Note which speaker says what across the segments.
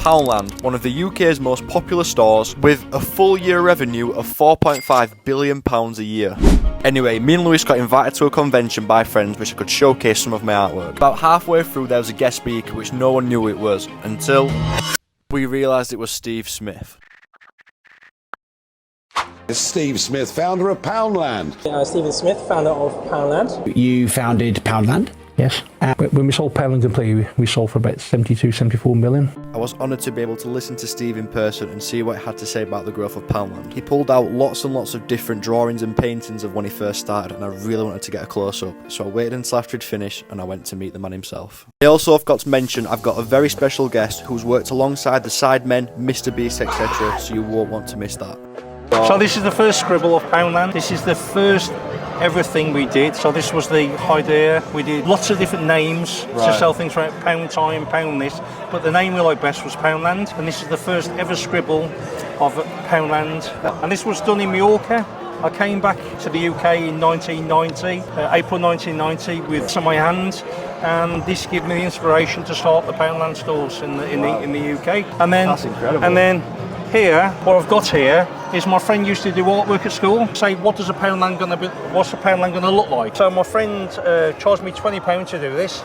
Speaker 1: Poundland, one of the UK's most popular stores, with a full year revenue of £4.5 billion a year. Anyway, me and Lewis got invited to a convention by friends which I could showcase some of my artwork. About halfway through there was a guest speaker which no one knew who it was, until we realised it was Steve Smith.
Speaker 2: Steve Smith, founder of Poundland.
Speaker 3: Stephen Smith, founder of Poundland.
Speaker 4: You founded Poundland?
Speaker 5: Yes. When we sold Poundland completely, we sold for about 72, 74 million.
Speaker 1: I was honoured to be able to listen to Steve in person and see what he had to say about the growth of Poundland. He pulled out lots and lots of different drawings and paintings of when he first started, and I really wanted to get a close-up, so I waited until after he'd finished and I went to meet the man himself. I also forgot to mention I've got a very special guest who's worked alongside the Sidemen, Mr Beast, etc, so you won't want to miss that.
Speaker 6: So this is the first scribble of Poundland. This is the first ever thing we did. So this was the idea. We did lots of different names to sell things like Pound Time, Pound this, but the name we liked best was Poundland, and this is the first ever scribble of Poundland. And this was done in Mallorca. I came back to the UK in 1990, April 1990, with some of my hand, and this gave me the inspiration to start the Poundland stores in the UK. And then, that's incredible. And then here, what I've got here is my friend used to do artwork at school. Say, what's the Poundland going to look like? So my friend charged me £20 to do this,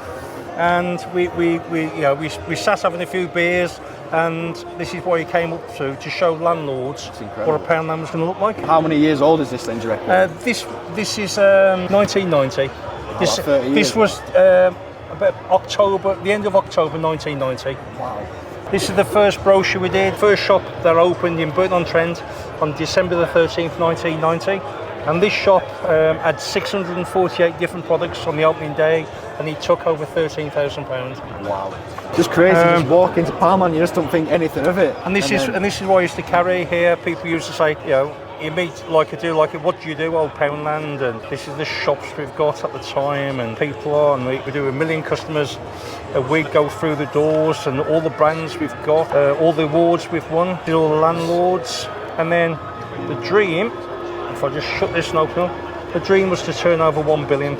Speaker 6: and we sat having a few beers, and this is what he came up to show landlords what a Poundland was going to look like.
Speaker 7: How many years old is this then, do you reckon?
Speaker 6: This is 1990. This was about the end of October 1990.
Speaker 7: Wow.
Speaker 6: This is the first brochure we did, first shop that opened in Burton-on-Trent on December the 13th, 1990. And this shop had 648 different products on the opening day, and he took over £13,000.
Speaker 7: Wow. Just crazy, just walk into Poundland, you just don't think anything of it.
Speaker 6: And this is what I used to carry here. People used to say, you meet like I do, what do you do? Oh, Poundland, and this is the shops we've got at the time, and people are, and we do 1 million customers a week go through the doors, and all the brands we've got, all the awards we've won, all the landlords. And then the dream, if I just shut this and open up, the dream was to turn over £1 billion.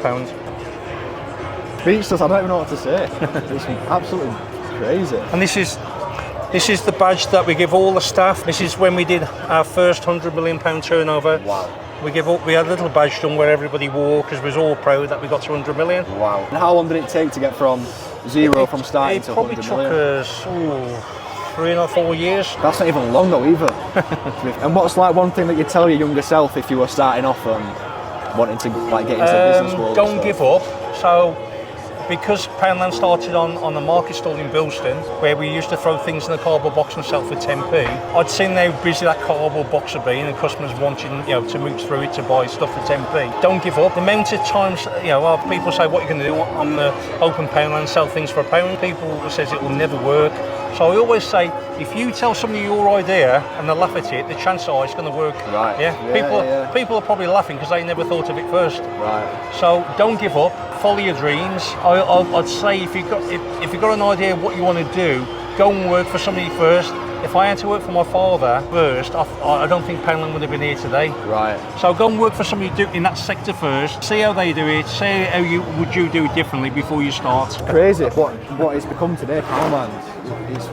Speaker 7: Speechless, I don't even know what to say. It's absolutely crazy.
Speaker 6: And this is the badge that we give all the staff. This is when we did our first £100 million turnover.
Speaker 7: Wow.
Speaker 6: We had a little badge done where everybody wore, because we was all proud that we got to 100 million.
Speaker 7: Wow. And how long did it take to get from zero, from starting to 100 million?
Speaker 6: It probably took us 3 or 4 years.
Speaker 7: That's not even long though either. And what's like one thing that you'd tell your younger self if you were starting off and wanting to get into the business world?
Speaker 6: Don't give up. So, because Poundland started on the market stall in Bilston, where we used to throw things in a cardboard box and sell for 10p, I'd seen how busy that cardboard box had been, and customers wanting to move through it to buy stuff for 10p. Don't give up. The amount of times people say, what are you going to do on the open Poundland, sell things for £1? People says it will never work. So I always say, if you tell somebody your idea and they laugh at it, the chances are it's going to work.
Speaker 7: Right.
Speaker 6: Yeah. People are probably laughing because they never thought of it first.
Speaker 7: Right.
Speaker 6: So don't give up. Follow your dreams. I'd say if you've got an idea of what you want to do, go and work for somebody first. If I had to work for my father first, I don't think Poundland would have been here today.
Speaker 7: Right.
Speaker 6: So go and work for somebody in that sector first. See how they do it. See how would you do it differently before you start.
Speaker 7: It's crazy what it's become today. Poundland is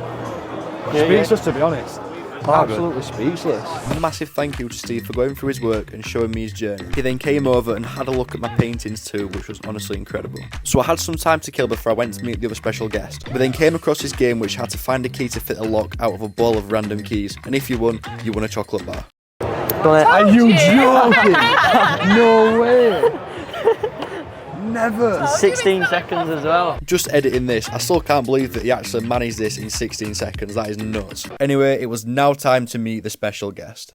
Speaker 7: speechless, to be honest. Absolutely speechless.
Speaker 1: Massive thank you to Steve for going through his work and showing me his journey. He then came over and had a look at my paintings too, which was honestly incredible. So I had some time to kill before I went to meet the other special guest. We then came across his game which had to find a key to fit a lock out of a bowl of random keys, and if you won a chocolate bar.
Speaker 7: Are you joking? No way. Never.
Speaker 8: 16 seconds as well.
Speaker 1: Just editing this, I still can't believe that he actually managed this in 16 seconds. That is nuts. Anyway, it was now time to meet the special guest.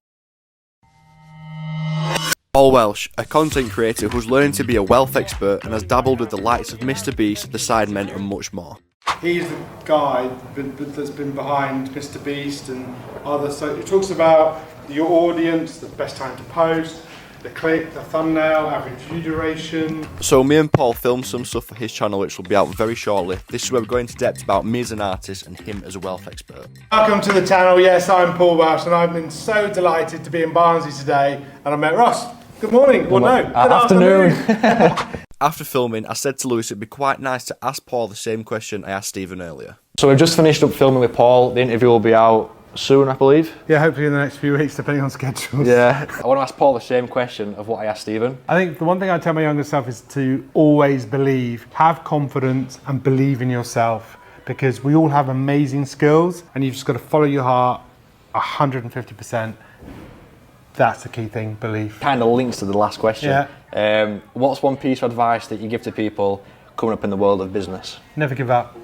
Speaker 1: Paul Welch, a content creator who's learning to be a wealth expert and has dabbled with the likes of Mr Beast, the Sidemen and much more.
Speaker 9: He's the guy that's been behind Mr Beast and others. So it talks about your audience, the best time to post, the click, the thumbnail, average view duration.
Speaker 1: So me and Paul filmed some stuff for his channel which will be out very shortly. This is where we go into depth about me as an artist and him as a wealth expert.
Speaker 9: Welcome to the channel. Yes, I'm Paul Welch and I've been so delighted to be in Barnsley today, and I met Ross. Good morning. Well, no, good afternoon.
Speaker 1: After filming, I said to Lewis it'd be quite nice to ask Paul the same question I asked Stephen earlier. So we've just finished up filming with Paul. The interview will be out soon, I believe.
Speaker 9: Yeah, hopefully in the next few weeks, depending on schedules.
Speaker 1: Yeah. I want to ask Paul the same question of what I asked Stephen.
Speaker 9: I think the one thing I tell my younger self is to always believe, have confidence and believe in yourself, because we all have amazing skills and you've just got to follow your heart 150%. That's the key thing, belief.
Speaker 1: Kind of links to the last question.
Speaker 9: Yeah.
Speaker 1: What's one piece of advice that you give to people coming up in the world of business?
Speaker 9: Never give up.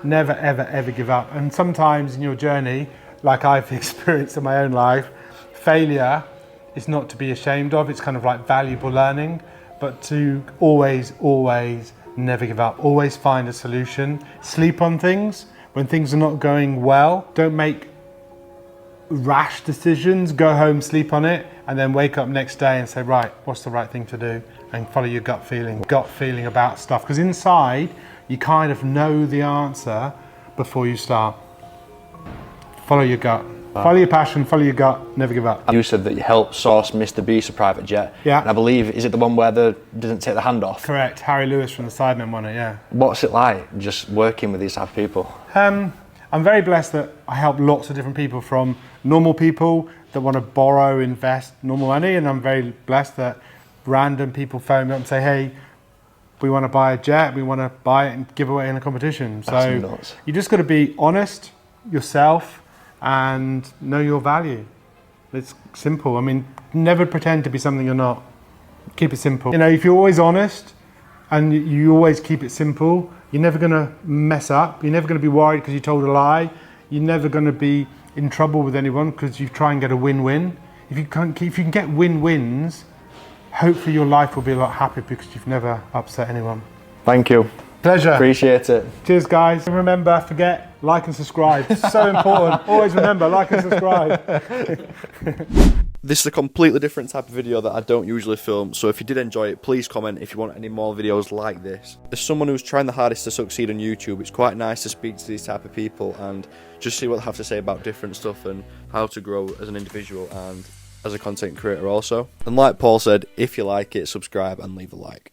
Speaker 9: Never, ever, ever give up. And sometimes in your journey, like I've experienced in my own life, failure is not to be ashamed of. It's kind of like valuable learning, but to always, always never give up. Always find a solution. Sleep on things. When things are not going well, don't make rash decisions. Go home, sleep on it, and then wake up next day and say, right, what's the right thing to do? And follow your gut feeling about stuff. Because inside, you kind of know the answer before you start. Follow your gut. Follow your passion, follow your gut, never give up.
Speaker 1: You said that you helped source Mr. Beast a private jet.
Speaker 9: Yeah.
Speaker 1: And I believe, is it the one where they didn't take the hand off?
Speaker 9: Correct. Harry Lewis from the Sidemen won it, yeah.
Speaker 1: What's it like, just working with these type of people?
Speaker 9: I'm very blessed that I help lots of different people, from normal people that want to borrow, invest normal money, and I'm very blessed that random people phone me up and say, hey, we want to buy a jet, we want to buy it and give away in a competition.
Speaker 1: That's
Speaker 9: So
Speaker 1: nuts.
Speaker 9: you just got to be honest, yourself, and know your value. It's simple. I mean, never pretend to be something you're not. Keep it simple. You know, if you're always honest and you always keep it simple, you're never going to mess up. You're never going to be worried because you told a lie. You're never going to be in trouble with anyone because you try and get a win-win. If you can get win-wins, hopefully your life will be a lot happier because you've never upset anyone.
Speaker 1: Thank you.
Speaker 9: Pleasure.
Speaker 1: Appreciate it.
Speaker 9: Cheers, guys. And remember, forget, like and subscribe. So important. Always remember, like and subscribe.
Speaker 1: This is a completely different type of video that I don't usually film, so if you did enjoy it, please comment if you want any more videos like this. As someone who's trying the hardest to succeed on YouTube, it's quite nice to speak to these type of people and just see what they have to say about different stuff and how to grow as an individual and as a content creator also. And like Paul said, if you like it, subscribe and leave a like.